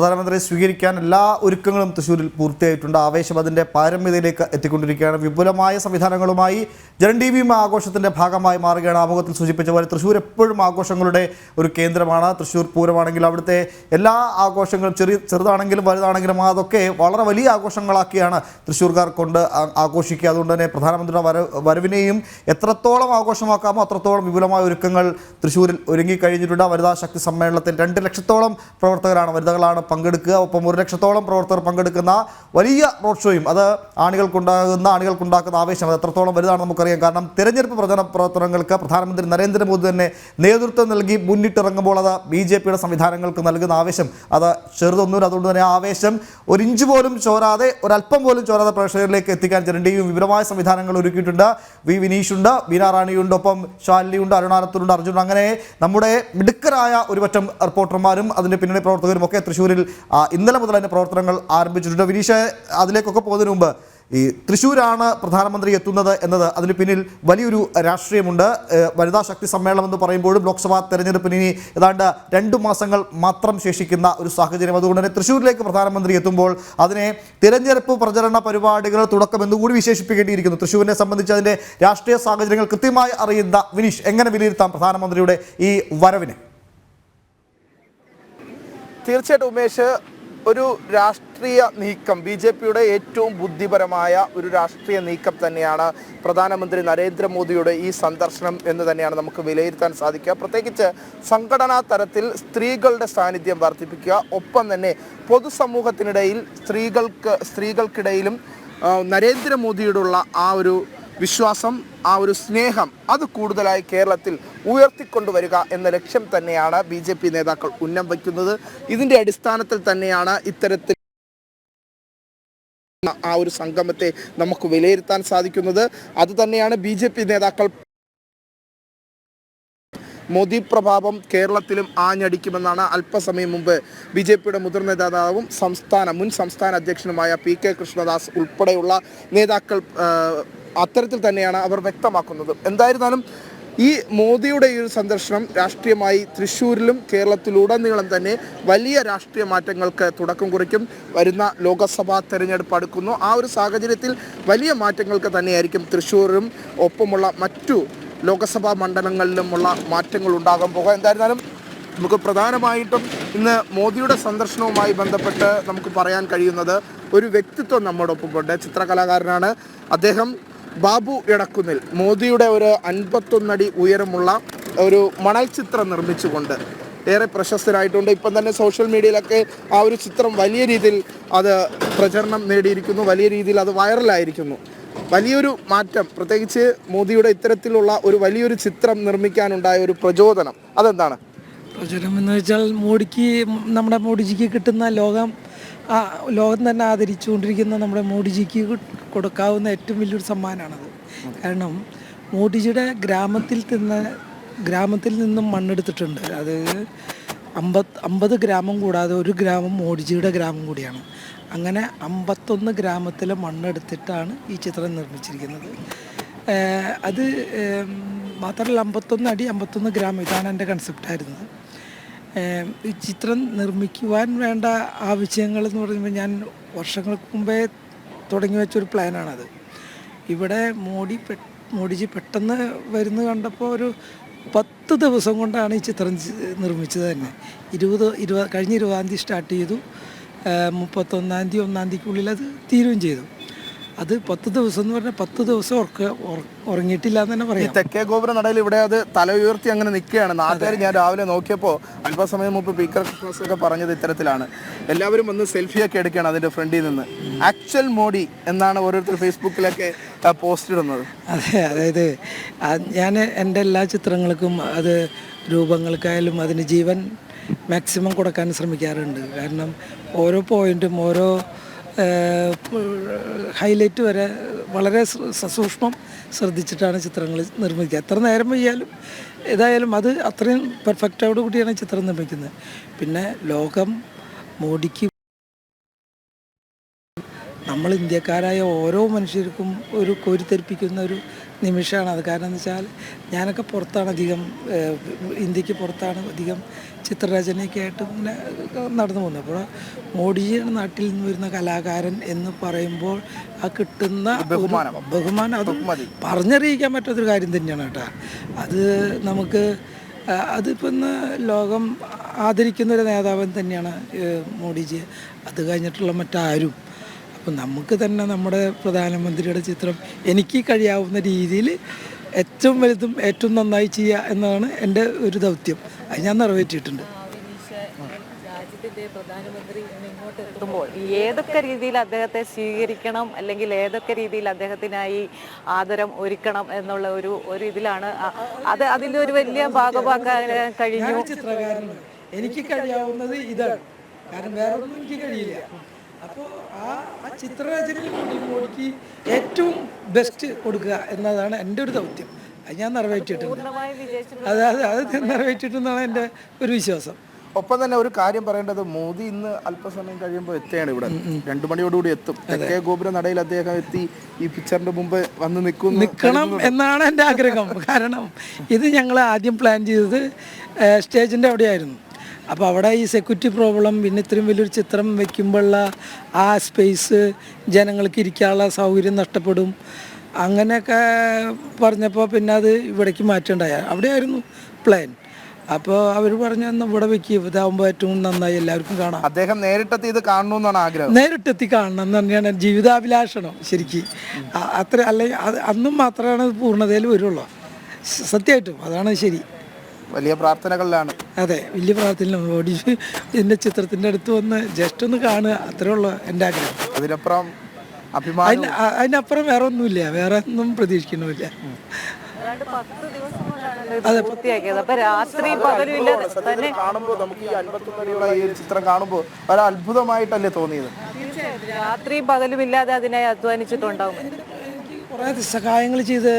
പ്രധാനമന്ത്രിയെ സ്വീകരിക്കാൻ എല്ലാ ഒരുക്കങ്ങളും തൃശ്ശൂരിൽ പൂർത്തിയായിട്ടുണ്ട്. ആവേശം അതിൻ്റെ പാരമ്യതയിലേക്ക് എത്തിക്കൊണ്ടിരിക്കുകയാണ്. വിപുലമായ സംവിധാനങ്ങളുമായി ജനൻ ടി വിയും ആഘോഷത്തിൻ്റെ ഭാഗമായി മാറുകയാണ്. ആമുഖത്തിൽ സൂചിപ്പിച്ച പോലെ തൃശ്ശൂർ എപ്പോഴും ആഘോഷങ്ങളുടെ ഒരു കേന്ദ്രമാണ്. തൃശ്ശൂർ പൂരമാണെങ്കിലും അവിടുത്തെ എല്ലാ ആഘോഷങ്ങളും ചെറുതാണെങ്കിലും വലുതാണെങ്കിലും അതൊക്കെ വളരെ വലിയ ആഘോഷങ്ങളാക്കിയാണ് തൃശ്ശൂർക്കാർ കൊണ്ട് ആഘോഷിക്കുക. അതുകൊണ്ട് തന്നെ പ്രധാനമന്ത്രിയുടെ വരവിനെയും എത്രത്തോളം ആഘോഷമാക്കാമോ അത്രത്തോളം വിപുലമായ ഒരുക്കങ്ങൾ തൃശ്ശൂരിൽ ഒരുങ്ങിക്കഴിഞ്ഞിട്ടുണ്ട്. വനിതാ ശക്തി സമ്മേളനത്തിൽ 2 ലക്ഷത്തോളം പ്രവർത്തകരാണ്, വനിതകളാണ് പങ്കെടുക്കുക. ഒപ്പം 1 ലക്ഷത്തോളം പ്രവർത്തകർ പങ്കെടുക്കുന്ന വലിയ റോഡ് ഷോയും അത് ആണികൾക്കുണ്ടാക്കുന്ന ആവേശം അത് എത്രത്തോളം വലുതാണ് നമുക്കറിയാം. കാരണം തിരഞ്ഞെടുപ്പ് പ്രവർത്തനങ്ങൾക്ക് പ്രധാനമന്ത്രി നരേന്ദ്രമോദി തന്നെ നേതൃത്വം നൽകി മുന്നിട്ടിറങ്ങുമ്പോൾ അത് BJPയുടെ സംവിധാനങ്ങൾക്ക് നൽകുന്ന ആവേശം അത് ചെറുതൊന്നുമില്ല. അതുകൊണ്ട് തന്നെ ആ ആവേശം ഒരിഞ്ച് പോലും ചോരാതെ, ഒരല്പം പോലും ചോരാതെ പ്രേക്ഷകരിലേക്ക് എത്തിക്കാൻ ജനൻ ടി വിയും വിപുലമായ സംവിധാനങ്ങൾ ഒരുക്കിയിട്ടുണ്ട്. വിനീഷുണ്ട്, ബീന റാണിയുണ്ട്, ഒപ്പം ശാലിനിയുണ്ട്, അരുണാനത്തുണ്ട്, അർജുൻ, അങ്ങനെ നമ്മുടെ മിടുക്കരായ ഒരുപറ്റം റിപ്പോർട്ടർമാരും അതിൻ്റെ പിന്നണി പ്രവർത്തകരും ഒക്കെ തൃശ്ശൂരിൽ ഇന്നലെ മുതൽ അതിൻ്റെ പ്രവർത്തനങ്ങൾ ആരംഭിച്ചിട്ടുണ്ട്. വിനീഷ്, അതിലേക്കൊക്കെ പോകുന്നതിന് മുമ്പ് ഈ തൃശ്ശൂരാണ് പ്രധാനമന്ത്രി എത്തുന്നത് എന്നത് അതിന് പിന്നിൽ വലിയൊരു രാഷ്ട്രീയമുണ്ട്. വനിതാ ശക്തി സമ്മേളനം എന്ന് പറയുമ്പോഴും ലോക്സഭാ തെരഞ്ഞെടുപ്പിന് ഇനി ഏതാണ്ട് 2 മാസങ്ങൾ മാത്രം ശേഷിക്കുന്ന ഒരു സാഹചര്യം. അതുകൊണ്ട് തന്നെ തൃശ്ശൂരിലേക്ക് പ്രധാനമന്ത്രി എത്തുമ്പോൾ അതിനെ തിരഞ്ഞെടുപ്പ് പ്രചരണ പരിപാടികൾ തുടക്കം എന്നുകൂടി വിശേഷിപ്പിക്കേണ്ടിയിരിക്കുന്നു. തൃശ്ശൂരിനെ സംബന്ധിച്ച് അതിൻ്റെ രാഷ്ട്രീയ സാഹചര്യങ്ങൾ കൃത്യമായി അറിയുന്ന വിനീഷ്, എങ്ങനെ വിലയിരുത്താം പ്രധാനമന്ത്രിയുടെ ഈ വരവിനെ? തീർച്ചയായിട്ടും ഉമേഷ്, ഒരു രാഷ്ട്രീയ നീക്കം, BJPയുടെ ഏറ്റവും ബുദ്ധിപരമായ ഒരു രാഷ്ട്രീയ നീക്കം തന്നെയാണ് പ്രധാനമന്ത്രി നരേന്ദ്രമോദിയുടെ ഈ സന്ദർശനം എന്ന് തന്നെയാണ് നമുക്ക് വിലയിരുത്താൻ സാധിക്കുക. പ്രത്യേകിച്ച് സംഘടനാ തലത്തിൽ സ്ത്രീകളുടെ സാന്നിധ്യം വർദ്ധിപ്പിക്കുക, ഒപ്പം തന്നെ പൊതുസമൂഹത്തിനിടയിൽ സ്ത്രീകൾക്കിടയിലും നരേന്ദ്രമോദിയോടുള്ള ആ ഒരു വിശ്വാസം, ആ ഒരു സ്നേഹം അത് കൂടുതലായി കേരളത്തിൽ ഉയർത്തിക്കൊണ്ടുവരിക എന്ന ലക്ഷ്യം തന്നെയാണ് BJP നേതാക്കൾ ഉന്നം വയ്ക്കുന്നത്. ഇതിൻ്റെ അടിസ്ഥാനത്തിൽ തന്നെയാണ് ഇത്തരത്തിൽ ആ ഒരു സംഗമത്തെ നമുക്ക് വിലയിരുത്താൻ സാധിക്കുന്നത്. അതുതന്നെയാണ് BJP നേതാക്കൾ മോദി പ്രഭാവം കേരളത്തിലും ആഞ്ഞടിക്കുമെന്നാണ് അല്പസമയം മുമ്പ് BJPയുടെ മുതിർന്ന നേതാവും മുൻ സംസ്ഥാന അധ്യക്ഷനുമായ PK കൃഷ്ണദാസ് ഉൾപ്പെടെയുള്ള നേതാക്കൾ അത്തരത്തിൽ തന്നെയാണ് അവർ വ്യക്തമാക്കുന്നത്. എന്തായിരുന്നാലും ഈ മോദിയുടെ ഈ ഒരു സന്ദർശനം രാഷ്ട്രീയമായി തൃശ്ശൂരിലും കേരളത്തിലുടനീളം തന്നെ വലിയ രാഷ്ട്രീയ മാറ്റങ്ങൾക്ക് തുടക്കം കുറിക്കും. വരുന്ന ലോക്സഭാ തെരഞ്ഞെടുപ്പ് അടുക്കുന്നു. ആ ഒരു സാഹചര്യത്തിൽ വലിയ മാറ്റങ്ങൾക്ക് തന്നെയായിരിക്കും തൃശ്ശൂരിലും ഒപ്പമുള്ള മറ്റു ലോക്സഭാ മണ്ഡലങ്ങളിലുമുള്ള മാറ്റങ്ങൾ ഉണ്ടാകാൻ പോകുക. എന്തായിരുന്നാലും നമുക്ക് പ്രധാനമായിട്ടും ഇന്ന് മോദിയുടെ സന്ദർശനവുമായി ബന്ധപ്പെട്ട് നമുക്ക് പറയാൻ കഴിയുന്നത് ഒരു വ്യക്തിത്വം നമ്മോടൊപ്പം ഉണ്ട്. ചിത്രകലാകാരനാണ് അദ്ദേഹം. ബാബു എടക്കുന്നിൽ മോദിയുടെ ഒരു 51 അടി ഉയരമുള്ള ഒരു മണൽ ചിത്രം നിർമ്മിച്ചുകൊണ്ട് ഏറെ പ്രശസ്തരായിട്ടുണ്ട്. ഇപ്പം തന്നെ സോഷ്യൽ മീഡിയയിലൊക്കെ ആ ഒരു ചിത്രം വലിയ രീതിയിൽ അത് പ്രചരണം നേടിയിരിക്കുന്നു, വലിയ രീതിയിൽ അത് വൈറലായിരിക്കുന്നു. വലിയൊരു മാറ്റം, പ്രത്യേകിച്ച് മോദിയുടെ ഇത്തരത്തിലുള്ള ഒരു വലിയൊരു ചിത്രം നിർമ്മിക്കാനുണ്ടായ ഒരു പ്രചോദനം അതെന്താണ്? പ്രചോദനം എന്ന് വെച്ചാൽ നമ്മുടെ മോഡിജിക്ക് കിട്ടുന്ന ലോകം തന്നെ ആദരിച്ചുകൊണ്ടിരിക്കുന്ന നമ്മുടെ മോഡിജിക്ക് കൊടുക്കാവുന്ന ഏറ്റവും വലിയൊരു സമ്മാനമാണത്. കാരണം മോഡിജിയുടെ ഗ്രാമത്തിൽ നിന്നും മണ്ണെടുത്തിട്ടുണ്ട്. അത് 50 ഗ്രാമം കൂടാതെ 1 ഗ്രാമം മോഡിജിയുടെ ഗ്രാമം കൂടിയാണ്. അങ്ങനെ 51 ഗ്രാമത്തിലെ മണ്ണെടുത്തിട്ടാണ് ഈ ചിത്രം നിർമ്മിച്ചിരിക്കുന്നത്. അത് മാത്രമല്ല 51 അടി 51 ഗ്രാമം, ഇതാണ് എൻ്റെ കൺസെപ്റ്റായിരുന്നത്. ഈ ചിത്രം നിർമ്മിക്കുവാൻ വേണ്ട ആവശ്യങ്ങൾ എന്ന് പറയുമ്പോൾ ഞാൻ വർഷങ്ങൾക്ക് മുമ്പേ തുടങ്ങി വെച്ചൊരു പ്ലാനാണത്. ഇവിടെ മോഡിജി പെട്ടെന്ന് വരുന്നത് കണ്ടപ്പോൾ ഒരു 10 ദിവസം കൊണ്ടാണ് ഈ ചിത്രം നിർമ്മിച്ചത് തന്നെ. കഴിഞ്ഞ 20-ാം തീയതി സ്റ്റാർട്ട് ചെയ്തു, 31-ാം തീയതി 1-ാം തീയതിക്കുള്ളിൽ അത് തീരുകയും ചെയ്തു. അത് 10 ദിവസം എന്ന് പറഞ്ഞാൽ 10 ദിവസം ഉറങ്ങിയിട്ടില്ല എന്ന് തന്നെ പറയാം. തെക്കേ ഗോപുര നടയിൽ ഇവിടെ അത് തല ഉയർത്തി അങ്ങനെ നിൽക്കുകയാണ്. നാട്ടുകാർ ഞാൻ രാവിലെ നോക്കിയപ്പോൾ അല്പസമയം മുമ്പ് PK കൃഷ്ണദാസൊക്കെ പറഞ്ഞത് ഇത്തരത്തിലാണ്. എല്ലാവരും വന്ന് സെൽഫിയൊക്കെ എടുക്കുകയാണ് അതിൻ്റെ ഫ്രണ്ടിൽ നിന്ന്. ആക്ച്വൽ മോഡി എന്നാണ് ഓരോരുത്തർ ഫേസ്ബുക്കിലൊക്കെ പോസ്റ്റ് ഇടുന്നത്. അതെ, അതായത് ഞാൻ എൻ്റെ എല്ലാ ചിത്രങ്ങൾക്കും അത് രൂപങ്ങൾക്കായാലും അതിന് ജീവൻ മാക്സിമം കൊടുക്കാൻ ശ്രമിക്കാറുണ്ട്. കാരണം ഓരോ പോയിൻറ്റും ഓരോ ഹൈലൈറ്റ് വരെ വളരെ സസൂക്ഷ്മം ശ്രദ്ധിച്ചിട്ടാണ് ചിത്രങ്ങൾ നിർമ്മിക്കുക. എത്ര നേരം വയ്യാലും ഏതായാലും അത് അത്രയും പെർഫെക്റ്റോടു കൂടിയാണ് ചിത്രം നിർമ്മിക്കുന്നത്. പിന്നെ ലോകം മോഡിക്ക് നമ്മൾ ഇന്ത്യക്കാരായ ഓരോ മനുഷ്യർക്കും ഒരു കോരിത്തെരിപ്പിക്കുന്ന ഒരു നിമിഷമാണ് അത്. കാരണം എന്ന് വെച്ചാൽ ഞാനൊക്കെ പുറത്താണ് അധികം, ഇന്ത്യക്ക് പുറത്താണ് അധികം ചിത്രരചനയൊക്കെ ആയിട്ട് ഇങ്ങനെ നടന്നു പോകുന്നത്. അപ്പോൾ മോഡിജിയുടെ നാട്ടിൽ നിന്ന് വരുന്ന കലാകാരൻ എന്ന് പറയുമ്പോൾ ആ കിട്ടുന്ന ബഹുമാനം അത് പറഞ്ഞറിയിക്കാൻ പറ്റാത്തൊരു കാര്യം തന്നെയാണ് കേട്ടോ. അത് നമുക്ക് അതിപ്പോൾ ഇന്ന് ലോകം ആദരിക്കുന്നൊരു നേതാവൻ തന്നെയാണ് മോഡിജി. അത് കഴിഞ്ഞിട്ടുള്ള മറ്റാരും. അപ്പം നമുക്ക് തന്നെ നമ്മുടെ പ്രധാനമന്ത്രിയുടെ ചിത്രം എനിക്ക് കഴിയാവുന്ന രീതിയിൽ ഏറ്റവും വലുതും ഏറ്റവും നന്നായി ചെയ്യുക എന്നതാണ് എൻ്റെ ഒരു ദൗത്യം. അത് ഞാൻ നിറവേറ്റിയിട്ടുണ്ട്. രാജ്യത്തിൻ്റെ പ്രധാനമന്ത്രി ഇങ്ങോട്ട് എത്തുമ്പോൾ ഏതൊക്കെ രീതിയിൽ അദ്ദേഹത്തെ സ്വീകരിക്കണം, അല്ലെങ്കിൽ ഏതൊക്കെ രീതിയിൽ അദ്ദേഹത്തിനായി ആദരം ഒരുക്കണം എന്നുള്ള ഒരു ഇതിലാണ് അതിൻ്റെ ഒരു വലിയ ഭാഗമാക്കാൻ കഴിഞ്ഞു. ചിത്രകാരനാണ്, എനിക്ക് കഴിയാവുന്നത് ഇതാണ്. കാരണം വേറെ ഒന്നും എനിക്ക് കഴിയില്ല. അപ്പോൾ ആ ചിത്രരചനയിൽ മോഡിക്ക് ഏറ്റവും ബെസ്റ്റ് കൊടുക്കുക എന്നതാണ് എൻ്റെ ഒരു ദൗത്യം. അത് ഞാൻ നിറവേറ്റിയിട്ടുണ്ട്. അത് നിറവേറ്റിയിട്ടെന്നാണ് എൻ്റെ ഒരു വിശ്വാസം. ഒപ്പം തന്നെ ഒരു കാര്യം പറയേണ്ടത്, മോദി ഇന്ന് അല്പസമയം കഴിയുമ്പോൾ എത്തുകയാണ് ഇവിടെ. 2 മണിയോടുകൂടി എത്തും. തെക്കേ ഗോപുര നടയിൽ അദ്ദേഹം എത്തി ഈ പിക്ചറിന്റെ മുമ്പ് വന്ന് നിൽക്കണം എന്നാണ് എൻ്റെ ആഗ്രഹം. കാരണം ഇത് ഞങ്ങൾ ആദ്യം പ്ലാൻ ചെയ്തത് സ്റ്റേജിൻ്റെ അവിടെയായിരുന്നു. അപ്പോൾ അവിടെ ഈ സെക്യൂരിറ്റി പ്രോബ്ലം, പിന്നെ ഇത്രയും വലിയൊരു ചിത്രം വയ്ക്കുമ്പോഴുള്ള ആ സ്പേസ്, ജനങ്ങൾക്ക് ഇരിക്കാനുള്ള സൗകര്യം നഷ്ടപ്പെടും, അങ്ങനെയൊക്കെ പറഞ്ഞപ്പോൾ പിന്നെ അത് ഇവിടേക്ക് മാറ്റേണ്ടായ. അവിടെയായിരുന്നു പ്ലാൻ. അപ്പോൾ അവർ പറഞ്ഞു എന്നാൽ ഇവിടെ വെക്കുക, ഇതാകുമ്പോൾ ഏറ്റവും നന്നായി എല്ലാവർക്കും കാണാം. അദ്ദേഹം നേരിട്ടെത്തി ഇത് കാണണമെന്നാണ് ആഗ്രഹം. നേരിട്ടെത്തി കാണണം എന്ന് തന്നെയാണ് ജീവിതാഭിലാഷണം ശരിക്കും. അത്ര അല്ലെങ്കിൽ അന്നും മാത്രമാണ് പൂർണ്ണതയിൽ വരുള്ളൂ. സത്യമായിട്ടും അതാണ് ശരി. വലിയ പ്രാർത്ഥനകളിലാണ്. അതെ, വലിയ പ്രാർത്ഥന. ഓടി ഇതിൻ്റെ ചിത്രത്തിൻ്റെ അടുത്ത് വന്ന് ജസ്റ്റ് ഒന്ന് കാണുക, അത്രേ ഉള്ളൂ എൻ്റെ ആഗ്രഹം. അതിനപ്പുറം അതിനപ്പുറം വേറെ ഒന്നുമില്ല, വേറെ ഒന്നും പ്രതീക്ഷിക്കണമില്ല. കാണുമ്പോൾ നമുക്ക് ഈ 51 അടിയുള്ള ഈ ചിത്രം കാണുമ്പോൾ ഒരു അത്ഭുതമായിട്ടല്ലേ തോന്നിയത്? രാത്രിയും പകലും ഇല്ലാതെ അതിനായി അധ്വാനിച്ചിട്ടുണ്ടാവും. കുറേ സഹായങ്ങൾ ചെയ്ത്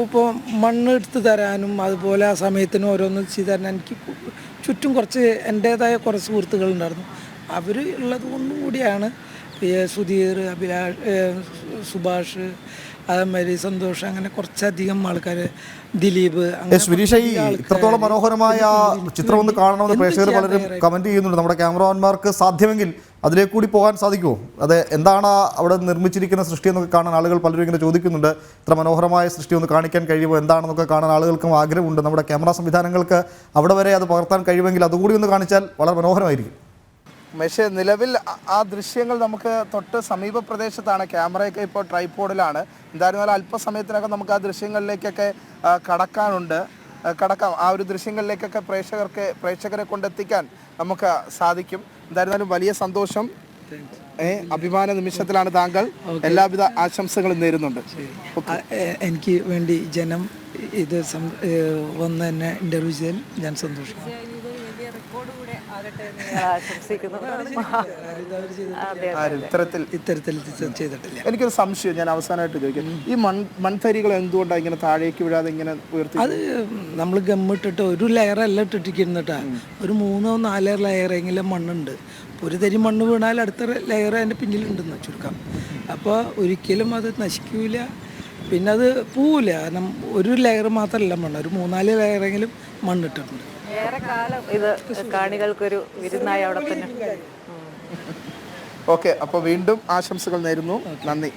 ഇപ്പോൾ മണ്ണ് എടുത്ത് തരാനും അതുപോലെ ആ സമയത്തിന് ഓരോന്ന് ചെയ്ത് തരാൻ എനിക്ക് ചുറ്റും കുറച്ച് എൻ്റേതായ കുറച്ച് സുഹൃത്തുക്കളുണ്ടായിരുന്നു. അവർ ഉള്ളത് കൊണ്ടും കൂടിയാണ് സുധീർ, സുഭാഷ്, അതേമാതിരി സന്തോഷ്, അങ്ങനെ കുറച്ചധികം ആൾക്കാർ, ദിലീപ്. ഇത്രത്തോളം മനോഹരമായ ചിത്രം ഒന്ന് കാണണമെന്ന് പ്രേക്ഷകർ പലരും കമന്റ് ചെയ്യുന്നുണ്ട്. നമ്മുടെ ക്യാമറമാൻമാർക്ക് സാധ്യമെങ്കിൽ അതിലേക്ക് കൂടി പോകാൻ സാധിക്കുമോ? അത് എന്താണ് അവിടെ നിർമ്മിച്ചിരിക്കുന്ന സൃഷ്ടി എന്നൊക്കെ കാണാൻ ആളുകൾ പലരും ഇങ്ങനെ ചോദിക്കുന്നുണ്ട്. ഇത്ര മനോഹരമായ സൃഷ്ടി ഒന്ന് കാണിക്കാൻ കഴിയുമോ, എന്താണെന്നൊക്കെ കാണാൻ ആളുകൾക്കും ആഗ്രഹമുണ്ട്. നമ്മുടെ ക്യാമറ സംവിധാനങ്ങൾക്ക് അവിടെ വരെ അത് പകർത്താൻ കഴിയുമെങ്കിൽ അതുകൂടി ഒന്ന് കാണിച്ചാൽ വളരെ മനോഹരമായിരിക്കും. പക്ഷേ നിലവിൽ ആ ദൃശ്യങ്ങൾ നമുക്ക് തൊട്ട് സമീപ പ്രദേശത്താണ്. ക്യാമറയൊക്കെ ഇപ്പോൾ ട്രൈപോഡിലാണ്. എന്തായിരുന്നാലും അല്പസമയത്തിനകം നമുക്ക് ആ ദൃശ്യങ്ങളിലേക്കൊക്കെ കടക്കാം. ആ ഒരു ദൃശ്യങ്ങളിലേക്കൊക്കെ പ്രേക്ഷകരെ കൊണ്ടെത്തിക്കാൻ നമുക്ക് സാധിക്കും. എന്തായിരുന്നാലും വലിയ സന്തോഷം. അഭിമാന നിമിഷത്തിലാണ് താങ്കൾ. എല്ലാവിധ ആശംസകളും നേരുന്നുണ്ട്. എനിക്ക് വേണ്ടി ജനം ഇത് വന്ന് എന്നെ ഇൻ്റർവ്യൂ ചെയ്യാൻ ഞാൻ സന്തോഷിക്കുന്നു. ഇത്തരത്തിൽ ചെയ്തിട്ടില്ല. എനിക്കൊരു സംശയം, ഞാൻ അവസാനമായിട്ട് ചോദിക്കാം. ഈ മൺതരികൾ എന്തുകൊണ്ടാണ് ഇങ്ങനെ താഴേക്ക് വിടാതെ ഇങ്ങനെ ഉയർത്തി? അത് നമ്മൾ ഗമ്മിട്ടിട്ട് ഒരു ലെയറല്ല ഇട്ടിട്ടിരിക്കുന്നിട്ടാ, ഒരു 3-4 ലെയറെങ്കിലും മണ്ണുണ്ട്. ഒരു തരി മണ്ണ് വീണാൽ അടുത്ത ലെയർ അതിൻ്റെ പിന്നിലുണ്ടെന്ന് ചുരുക്കം. അപ്പോൾ ഒരിക്കലും അത് നശിക്കൂല, പിന്നെ അത് പോവില്ല. കാരണം ഒരു ലെയർ മാത്രമല്ല മണ്ണ്, ഒരു 3-4 ലെയറെങ്കിലും മണ്ണിട്ടിട്ടുണ്ട്. ഏറെ കാലം ഇത് കാണികൾക്കൊരു വിരുന്നായി അവിടെ തന്നെ. ഓക്കെ, അപ്പോൾ വീണ്ടും ആശംസകൾ നേരുന്നു. നന്ദി.